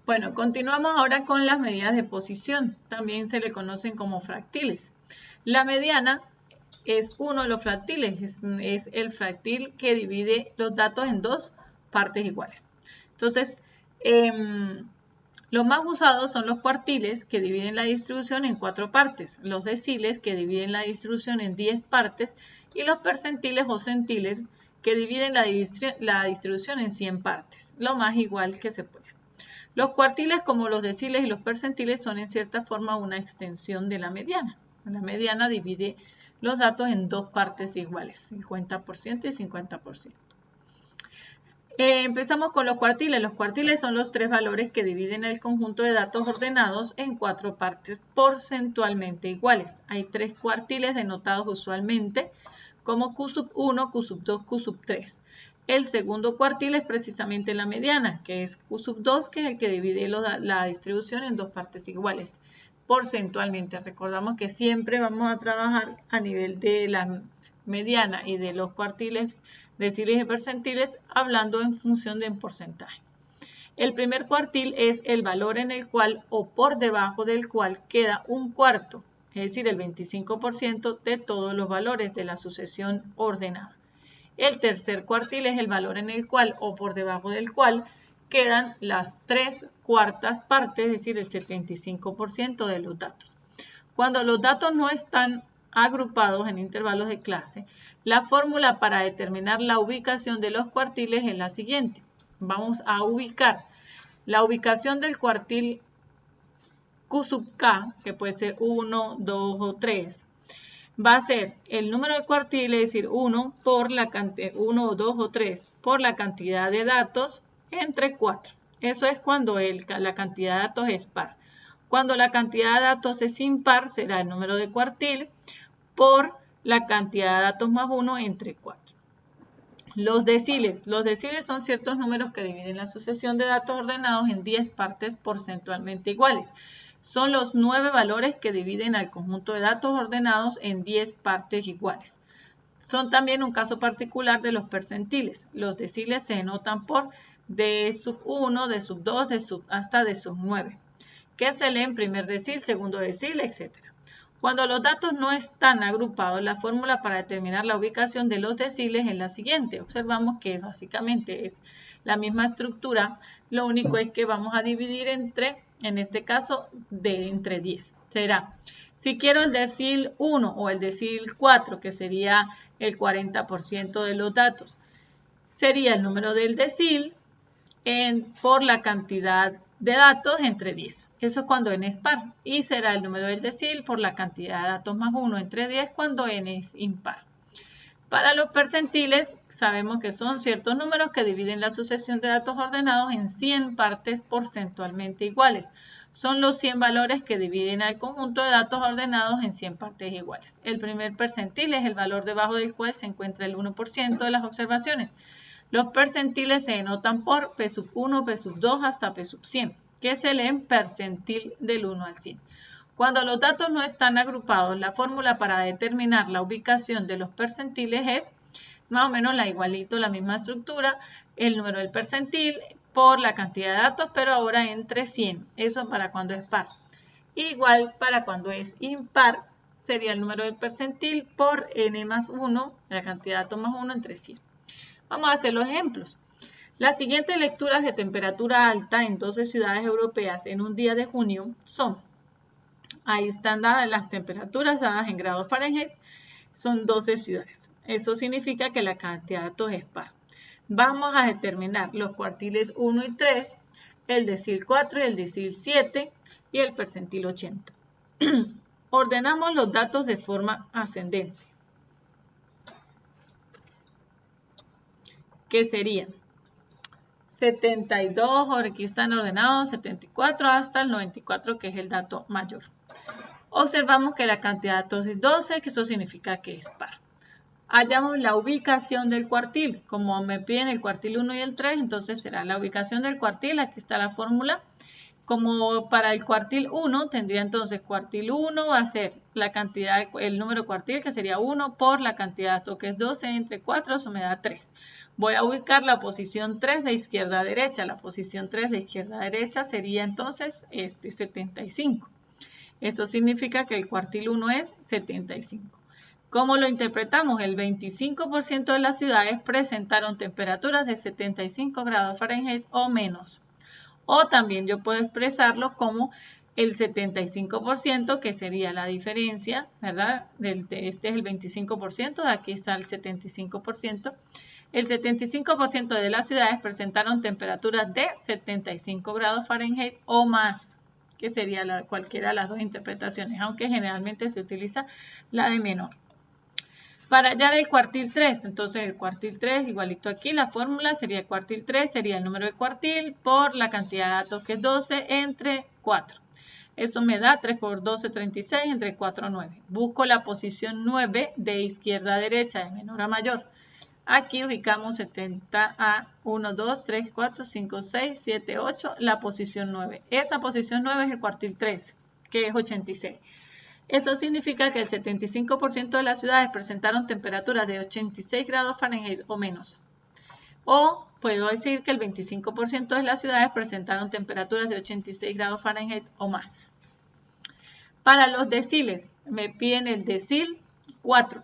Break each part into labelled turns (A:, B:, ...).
A: Bueno, continuamos ahora con las medidas de posición. También se le conocen como fractiles. La mediana es uno de los fractiles, es el fractil que divide los datos en dos partes iguales. Entonces, los más usados son los cuartiles, que dividen la distribución en 4 partes, los deciles, que dividen la distribución en 10 partes, y los percentiles o centiles, que dividen la distribución en 100 partes, lo más igual que se puede. Los cuartiles, como los deciles y los percentiles, son en cierta forma una extensión de la mediana. La mediana divide los datos en dos partes iguales, 50% y 50%. Empezamos con los cuartiles. Los cuartiles son los 3 valores que dividen el conjunto de datos ordenados en 4 partes porcentualmente iguales. Hay 3 cuartiles denotados usualmente como Q sub 1, Q sub 2, Q sub 3. El segundo cuartil es precisamente la mediana, que es Q sub 2, que es el que divide la distribución en dos partes iguales, porcentualmente. Recordamos que siempre vamos a trabajar a nivel de la mediana y de los cuartiles, deciles y percentiles, hablando en función de un porcentaje. El primer cuartil es el valor en el cual o por debajo del cual queda un cuarto, es decir, el 25% de todos los valores de la sucesión ordenada. El tercer cuartil es el valor en el cual o por debajo del cual quedan las 3/4 partes, es decir, el 75% de los datos. Cuando los datos no están agrupados en intervalos de clase, la fórmula para determinar la ubicación de los cuartiles es la siguiente. Vamos a ubicar la ubicación del cuartil Q sub K, que puede ser 1, 2 o 3, va a ser el número de cuartiles, es decir, 1 por la cantidad, 1, 2 o 3 por la cantidad de datos entre 4. Eso es cuando la cantidad de datos es par. Cuando la cantidad de datos es impar, será el número de cuartil por la cantidad de datos más 1 entre 4. Los deciles son ciertos números que dividen la sucesión de datos ordenados en 10 partes porcentualmente iguales. Son los 9 valores que dividen al conjunto de datos ordenados en 10 partes iguales. Son también un caso particular de los percentiles. Los deciles se denotan por D sub 1, D sub 2, hasta D sub 9, que se leen primer decil, segundo decil, etc. Cuando los datos no están agrupados, la fórmula para determinar la ubicación de los deciles es la siguiente. Observamos que básicamente es la misma estructura, lo único es que vamos a dividir en este caso, entre 10. Será, si quiero el decil 1 o el decil 4, que sería el 40% de los datos, sería el número del decil por la cantidad de datos entre 10. Eso es cuando n es par. Y será el número del decil por la cantidad de datos más 1 entre 10 cuando n es impar. Para los percentiles, sabemos que son ciertos números que dividen la sucesión de datos ordenados en 100 partes porcentualmente iguales. Son los 100 valores que dividen al conjunto de datos ordenados en 100 partes iguales. El primer percentil es el valor debajo del cual se encuentra el 1% de las observaciones. Los percentiles se denotan por P sub 1, P sub 2 hasta P sub 100, que se leen percentil del 1 al 100. Cuando los datos no están agrupados, la fórmula para determinar la ubicación de los percentiles es más o menos la misma estructura, el número del percentil por la cantidad de datos, pero ahora entre 100. Eso para cuando es par. Igual para cuando es impar, sería el número del percentil por n más 1, la cantidad de datos más 1 entre 100. Vamos a hacer los ejemplos. Las siguientes lecturas de temperatura alta en 12 ciudades europeas en un día de junio son, ahí están dadas las temperaturas dadas en grados Fahrenheit, son 12 ciudades. Eso significa que la cantidad de datos es par. Vamos a determinar los cuartiles 1 y 3, el decil 4 y el decil 7 y el percentil 80. Ordenamos los datos de forma ascendente, que serían 72, aquí están ordenados 74 hasta el 94, que es el dato mayor. Observamos que la cantidad de datos es 12, que eso significa que es par. Hallamos la ubicación del cuartil. Como me piden el cuartil 1 y el 3, entonces será la ubicación del cuartil. Aquí está la fórmula. Como para el cuartil 1, tendría entonces cuartil 1 va a ser la cantidad, el número de cuartil, que sería 1 por la cantidad de datos, que es 12 entre 4, eso me da 3. Voy a ubicar la posición 3 de izquierda a derecha. La posición 3 de izquierda a derecha sería entonces 75. Eso significa que el cuartil 1 es 75. ¿Cómo lo interpretamos? El 25% de las ciudades presentaron temperaturas de 75 grados Fahrenheit o menos. O también yo puedo expresarlo como el 75%, que sería la diferencia, ¿verdad? Este es el 25%, de aquí está el 75%. El 75% de las ciudades presentaron temperaturas de 75 grados Fahrenheit o más, que sería cualquiera de las dos interpretaciones, aunque generalmente se utiliza la de menor. Para hallar el cuartil 3, entonces el cuartil 3, igualito aquí, la fórmula sería el cuartil 3, sería el número de cuartil por la cantidad de datos, que es 12 entre 4. Eso me da 3 por 12, 36, entre 4, 9. Busco la posición 9 de izquierda a derecha, de menor a mayor. Aquí ubicamos 70 a 1, 2, 3, 4, 5, 6, 7, 8, la posición 9. Esa posición 9 es el cuartil 3, que es 86. Eso significa que el 75% de las ciudades presentaron temperaturas de 86 grados Fahrenheit o menos. O puedo decir que el 25% de las ciudades presentaron temperaturas de 86 grados Fahrenheit o más. Para los deciles, me piden el decil 4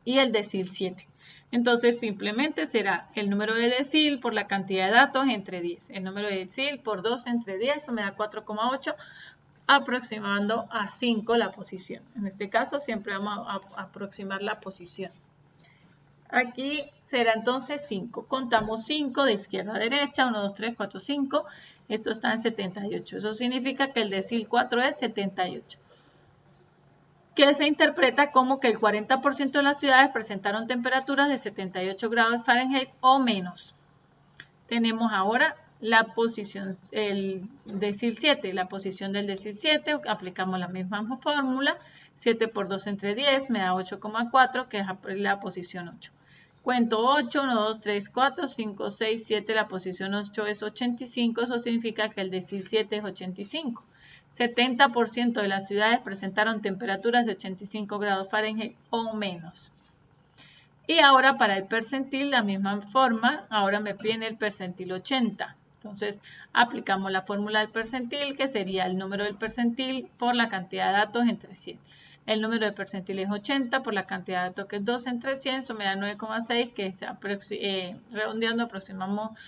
A: y el decil 7. Entonces simplemente será el número de decil por la cantidad de datos entre 10. El número de decil por 2 entre 10, eso me da 4,8. Aproximando a 5 la posición. En este caso siempre vamos a aproximar la posición. Aquí será entonces 5. Contamos 5 de izquierda a derecha. 1, 2, 3, 4, 5. Esto está en 78. Eso significa que el decil 4 es 78. Que se interpreta como que el 40% de las ciudades presentaron temperaturas de 78 grados Fahrenheit o menos. Tenemos ahora la posición, el decil 7, la posición del decil 7, aplicamos la misma fórmula, 7 por 2 entre 10 me da 8,4, que es la posición 8. Cuento 8, 1, 2, 3, 4, 5, 6, 7, la posición 8 es 85, eso significa que el decil 7 es 85. 70% de las ciudades presentaron temperaturas de 85 grados Fahrenheit o menos. Y ahora para el percentil, la misma forma, ahora me piden el percentil 80. Entonces, aplicamos la fórmula del percentil, que sería el número del percentil por la cantidad de datos entre 100. El número de percentil es 80 por la cantidad de datos, que es 2 entre 100, eso me da 9,6, que está redondeando aproximamos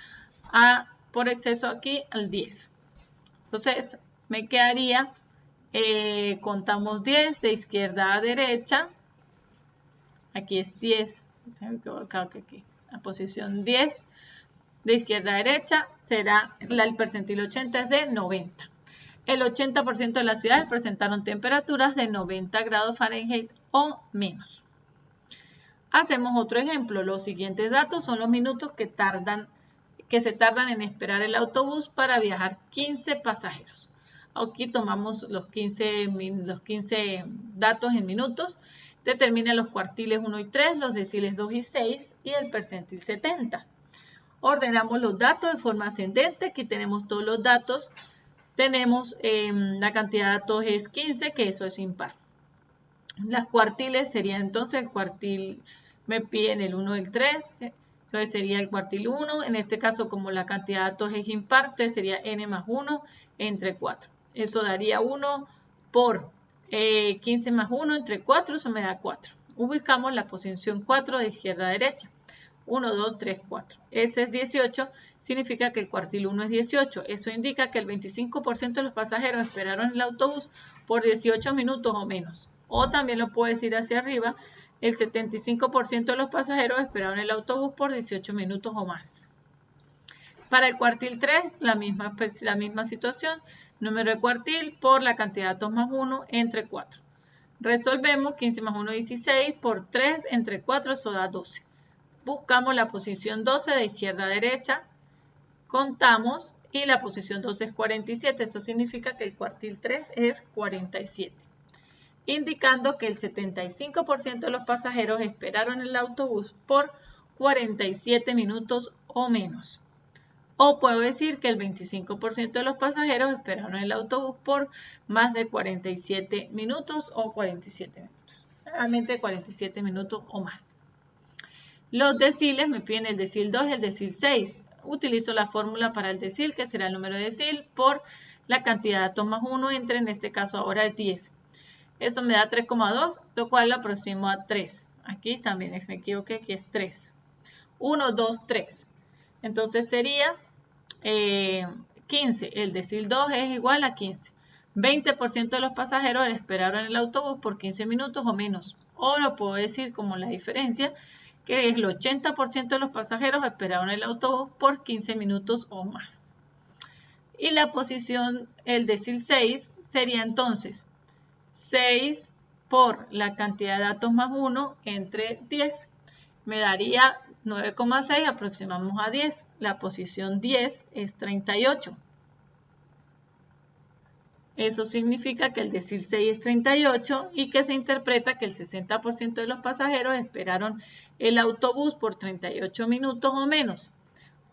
A: por exceso aquí al 10. Entonces, me quedaría, contamos 10 de izquierda a derecha. Aquí es 10, se me ha equivocado aquí. La posición 10 de izquierda a derecha será el percentil 80 es de 90. El 80% de las ciudades presentaron temperaturas de 90 grados Fahrenheit o menos. Hacemos otro ejemplo. Los siguientes datos son los minutos que se tardan en esperar el autobús para viajar 15 pasajeros. Aquí tomamos los 15 datos en minutos. Determina los cuartiles 1 y 3, los deciles 2 y 6 y el percentil 70. Ordenamos los datos de forma ascendente. Aquí tenemos todos los datos. Tenemos la cantidad de datos es 15, que eso es impar. Las cuartiles serían entonces el cuartil, me piden el 1 y el 3, entonces sería el cuartil 1. En este caso, como la cantidad de datos es impar, entonces sería n más 1 entre 4. Eso daría 1 por 15 más 1 entre 4, eso me da 4. Ubicamos la posición 4 de izquierda a derecha. 1, 2, 3, 4. Ese es 18, significa que el cuartil 1 es 18. Eso indica que el 25% de los pasajeros esperaron el autobús por 18 minutos o menos. O también lo puedo decir hacia arriba, el 75% de los pasajeros esperaron el autobús por 18 minutos o más. Para el cuartil 3, la misma situación. Número de cuartil por la cantidad de datos más 1 entre 4. Resolvemos 15 más 1, 16 por 3 entre 4, eso da 12. Buscamos la posición 12 de izquierda a derecha, contamos y la posición 12 es 47. Eso significa que el cuartil 3 es 47. Indicando que el 75% de los pasajeros esperaron el autobús por 47 minutos o menos. O puedo decir que el 25% de los pasajeros esperaron el autobús por más de 47 minutos o 47 minutos. Realmente 47 minutos o más. Los deciles me piden el decil 2 y el decil 6. Utilizo la fórmula para el decil, que será el número de decil por la cantidad de datos más 1 entre, en este caso ahora es 10. Eso me da 3,2, lo cual lo aproximo a 3. Aquí también me equivoqué, que es 3. 1, 2, 3. Entonces sería 15. El decil 2 es igual a 15. 20% de los pasajeros esperaron el autobús por 15 minutos o menos. O lo puedo decir como la diferencia, que es el 80% de los pasajeros esperaron el autobús por 15 minutos o más. Y la posición, el decil 6, sería entonces 6 por la cantidad de datos más 1 entre 10. Me daría 9,6, aproximamos a 10. La posición 10 es 38. Eso significa que el decil 6 es 38 y que se interpreta que el 60% de los pasajeros esperaron el autobús por 38 minutos o menos.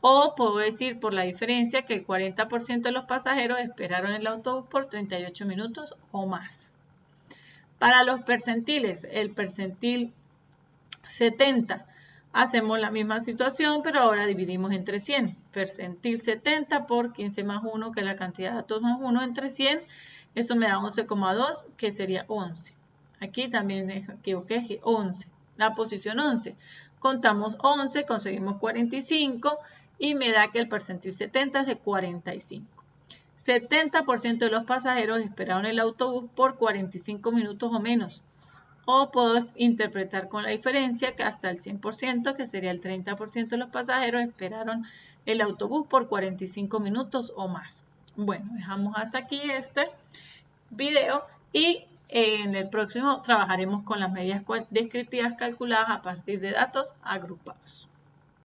A: O puedo decir por la diferencia que el 40% de los pasajeros esperaron el autobús por 38 minutos o más. Para los percentiles, el percentil 70, hacemos la misma situación, pero ahora dividimos entre 100. Percentil 70 por 15 más 1, que es la cantidad de datos más 1 entre 100. Eso me da 11,2, que sería 11. Aquí también me equivoqué, 11. La posición 11. Contamos 11, conseguimos 45 y me da que el percentil 70 es de 45. 70% de los pasajeros esperaron el autobús por 45 minutos o menos. O puedo interpretar con la diferencia que hasta el 100%, que sería el 30% de los pasajeros, esperaron el autobús por 45 minutos o más. Bueno, dejamos hasta aquí este video y en el próximo trabajaremos con las medidas descriptivas calculadas a partir de datos agrupados.